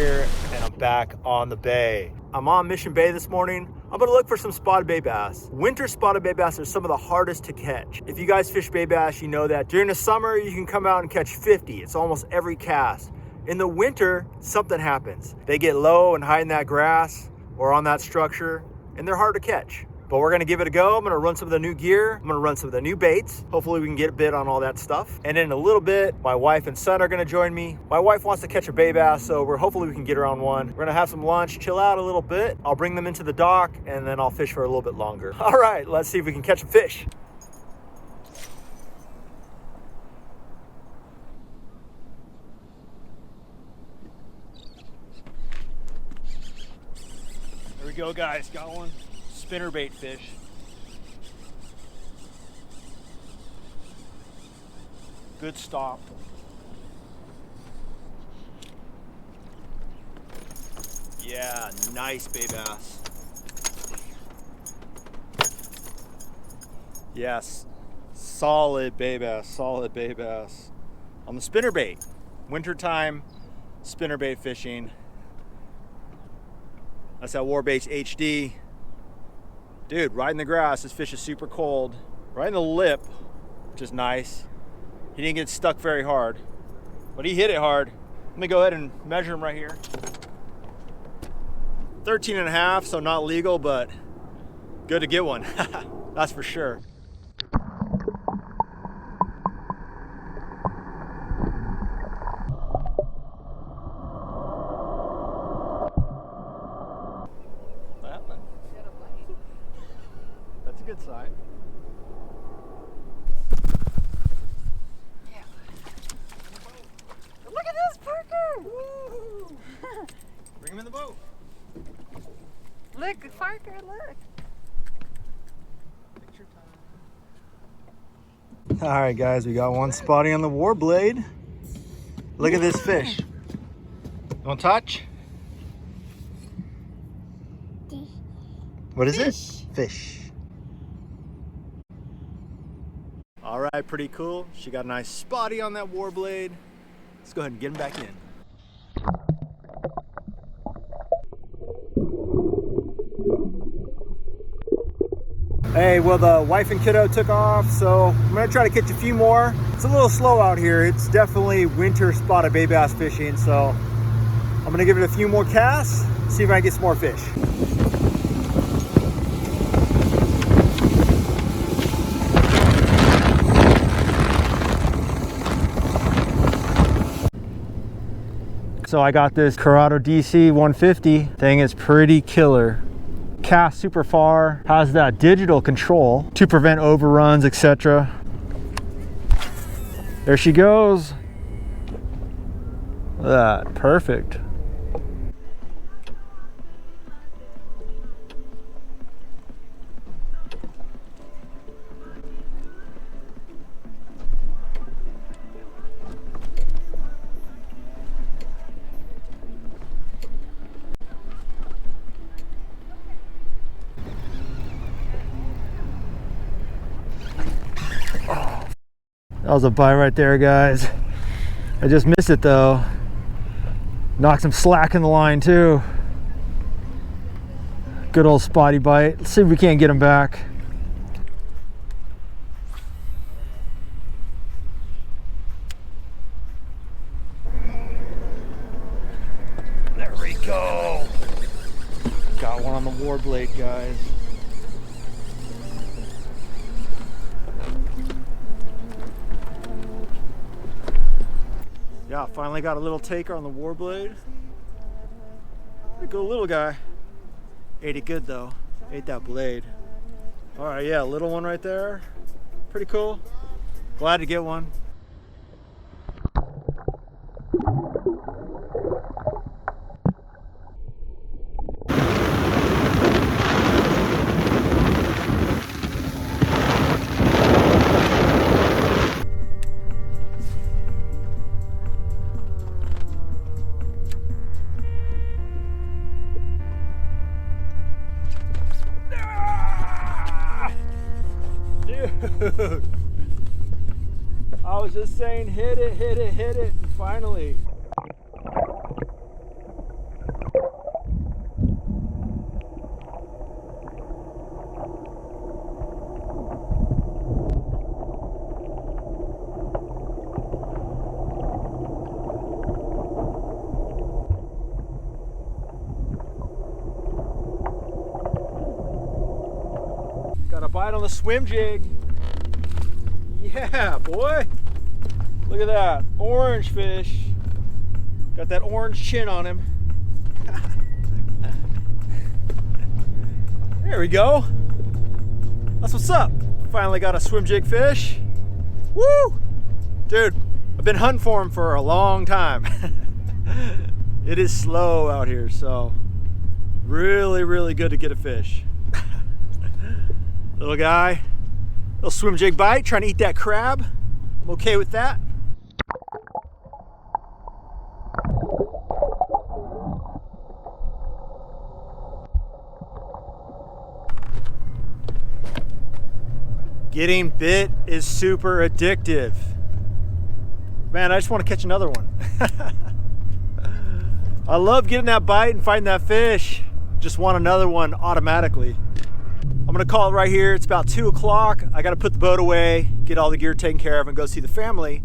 here and I'm back on the bay. I'm on Mission Bay this morning. I'm gonna look for some spotted bay bass. Winter spotted bay bass are some of the hardest to catch. If you guys fish bay bass, you know that during the summer, you can come out and catch 50. It's almost every cast. In the winter, something happens. They get low and hide in that grass or on that structure, and they're hard to catch. But we're gonna give it a go. I'm gonna run some of the new gear. I'm gonna run some of the new baits. Hopefully we can get a bit on all that stuff. And in a little bit, my wife and son are gonna join me. My wife wants to catch a bay bass, so hopefully we can get her on one. We're gonna have some lunch, chill out a little bit. I'll bring them into the dock and then I'll fish for a little bit longer. All right, let's see if we can catch some fish. There we go, guys, got one. Spinnerbait fish. Good stop. Yeah, nice bay bass. Yes, solid bay bass, solid bay bass. On the spinnerbait. Wintertime spinnerbait fishing. That's that WARBAITS HD. Dude, right in the grass. This fish is super cold. Right in the lip, which is nice. He didn't get stuck very hard, but he hit it hard. Let me go ahead and measure him right here. 13 and a half, so not legal, but good to get one. That's for sure. That's a good sign. Yeah. Look at this, Parker! Woo! Bring him in the boat. Look, Parker, look. Picture time. All right, guys, we got one spotty on the Warblade. Look at this fish. You want to touch? What is it? Fish. All right, pretty cool. She got a nice spotty on that Warblade. Let's go ahead and get him back in. Hey, well, the wife and kiddo took off, so I'm gonna try to catch a few more. It's a little slow out here. It's definitely winter spotted bay bass fishing, so I'm gonna give it a few more casts, see if I can get some more fish. So I got this Corrado DC 150. Thing is pretty killer. Casts super far, has that digital control to prevent overruns, etc. There she goes. Look at that, perfect. That was a bite right there, guys. I just missed it though. Knocked some slack in the line too. Good old spotty bite. Let's see if we can't get him back. There we go. Got one on the Warblade, guys. Yeah, finally got a little taker on the Warblade. Pretty cool little guy. Ate it good though. Ate that blade. All right, yeah, little one right there. Pretty cool. Glad to get one. Dude, I was just saying hit it, hit it, hit it, and finally. bite on the swim jig. Yeah, boy. Look at that, orange fish. Got that orange chin on him. There we go. That's what's up. Finally got a swim jig fish. Woo! Dude, I've been hunting for him for a long time. It is slow out here, so really, really good to get a fish. Little guy, little swim jig bite, trying to eat that crab. I'm okay with that. Getting bit is super addictive. Man, I just want to catch another one. I love getting that bite and finding that fish. Just want another one automatically. I'm gonna call it right here. It's about 2 o'clock. I gotta put the boat away, get all the gear taken care of, and go see the family.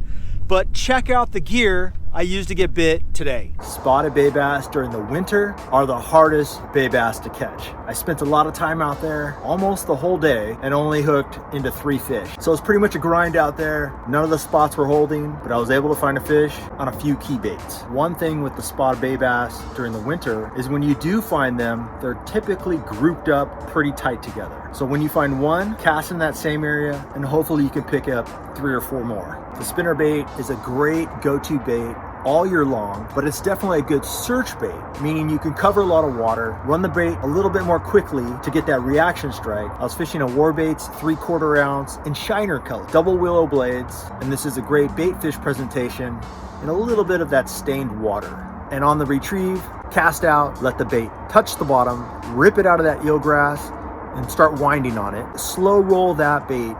But check out the gear I used to get bit today. Spotted bay bass during the winter are the hardest bay bass to catch. I spent a lot of time out there, almost the whole day, and only hooked into 3 fish. So it's pretty much a grind out there. None of the spots were holding, but I was able to find a fish on a few key baits. One thing with the spotted bay bass during the winter is when you do find them, they're typically grouped up pretty tight together. So when you find one, cast in that same area, and hopefully you can pick up 3 or 4 more. The spinnerbait is a great go-to bait all year long, but it's definitely a good search bait, meaning you can cover a lot of water, run the bait a little bit more quickly to get that reaction strike. I was fishing a WARBAITS 3/4 ounce in shiner color, double willow blades, and this is a great bait fish presentation in a little bit of that stained water. And on the retrieve, cast out, let the bait touch the bottom, rip it out of that eelgrass, and start winding on it. Slow roll that bait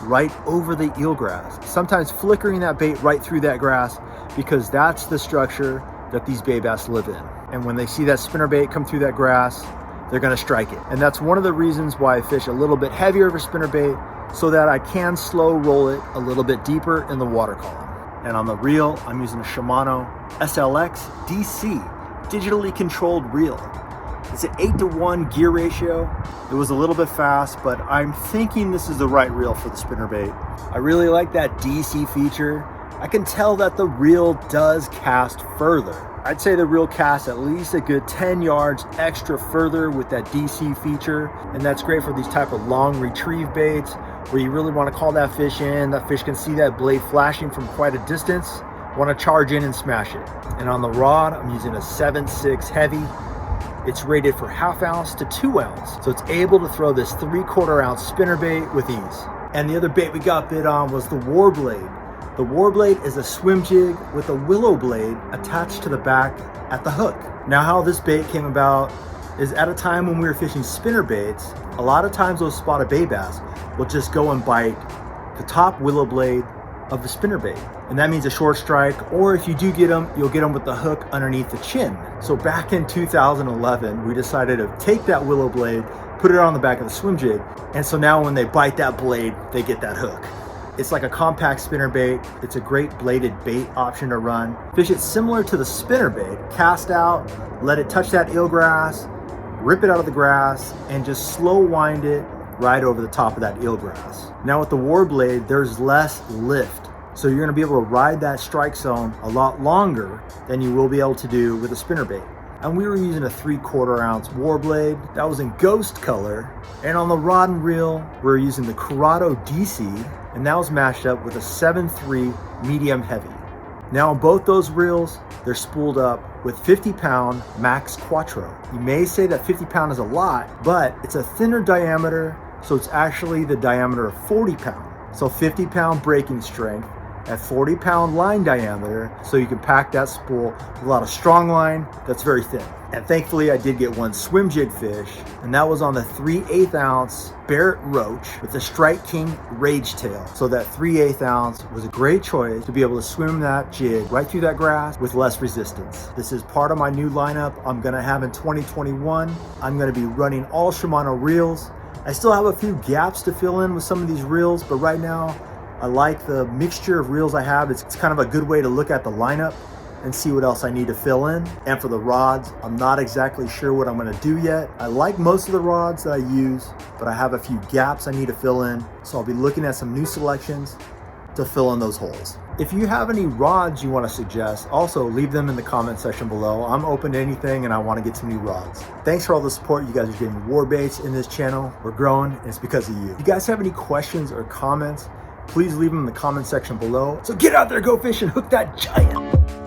right over the eelgrass, sometimes flickering that bait right through that grass, because that's the structure that these bay bass live in. And when they see that spinnerbait come through that grass, they're gonna strike it. And that's one of the reasons why I fish a little bit heavier of a spinnerbait, so that I can slow roll it a little bit deeper in the water column. And on the reel, I'm using a Shimano SLX DC, digitally controlled reel. It's an 8-to-1 gear ratio. It was a little bit fast, but I'm thinking this is the right reel for the spinnerbait. I really like that DC feature. I can tell that the reel does cast further. I'd say the reel casts at least a good 10 yards extra further with that DC feature, and that's great for these type of long retrieve baits where you really want to call that fish in. That fish can see that blade flashing from quite a distance, want to charge in and smash it. And on the rod, I'm using a 7/6 heavy. It's rated for 1/2 ounce to 2 ounce, so it's able to throw this 3/4 ounce spinnerbait with ease. And the other bait we got bit on was the Warblade. The Warblade is a swim jig with a willow blade attached to the back at the hook. Now, how this bait came about is at a time when we were fishing spinnerbaits, a lot of times those spotted bay bass will just go and bite the top willow blade of the spinnerbait. And that means a short strike, or if you do get them, you'll get them with the hook underneath the chin. So back in 2011, we decided to take that willow blade, put it on the back of the swim jig, and so now when they bite that blade, they get that hook. It's like a compact spinnerbait. It's a great bladed bait option to run. Fish it similar to the spinnerbait. Cast out, let it touch that eelgrass, rip it out of the grass, and just slow wind it right over the top of that eelgrass. Now with the Warblade, there's less lift. So you're gonna be able to ride that strike zone a lot longer than you will be able to do with a spinnerbait. And we were using a 3/4 ounce Warblade that was in ghost color. And on the rod and reel, we're using the Corrado DC, and that was matched up with a 7/3 medium heavy. Now on both those reels, they're spooled up with 50-pound Max Quattro. You may say that 50-pound is a lot, but it's a thinner diameter, so it's actually the diameter of 40-pound. So 50-pound breaking strength at 40-pound line diameter, so you can pack that spool with a lot of strong line that's very thin. And thankfully I did get one swim jig fish, and that was on the 3/8 ounce Barrett Roach with the Strike King Rage Tail. So that 3/8 ounce was a great choice to be able to swim that jig right through that grass with less resistance. This is part of my new lineup I'm gonna have in 2021. I'm gonna be running all Shimano reels. I still have a few gaps to fill in with some of these reels, but right now I like the mixture of reels I have. It's kind of a good way to look at the lineup. and see what else I need to fill in. And for the rods, I'm not exactly sure what I'm gonna do yet. I like most of the rods that I use, but I have a few gaps I need to fill in. So I'll be looking at some new selections to fill in those holes. If you have any rods you want to suggest, also leave them in the comment section below. I'm open to anything and I want to get some new rods. Thanks for all the support you guys are giving WARBAITS in this channel. We're growing and it's because of you. If you guys have any questions or comments, please leave them in the comment section below. So get out there, go fish and hook that giant.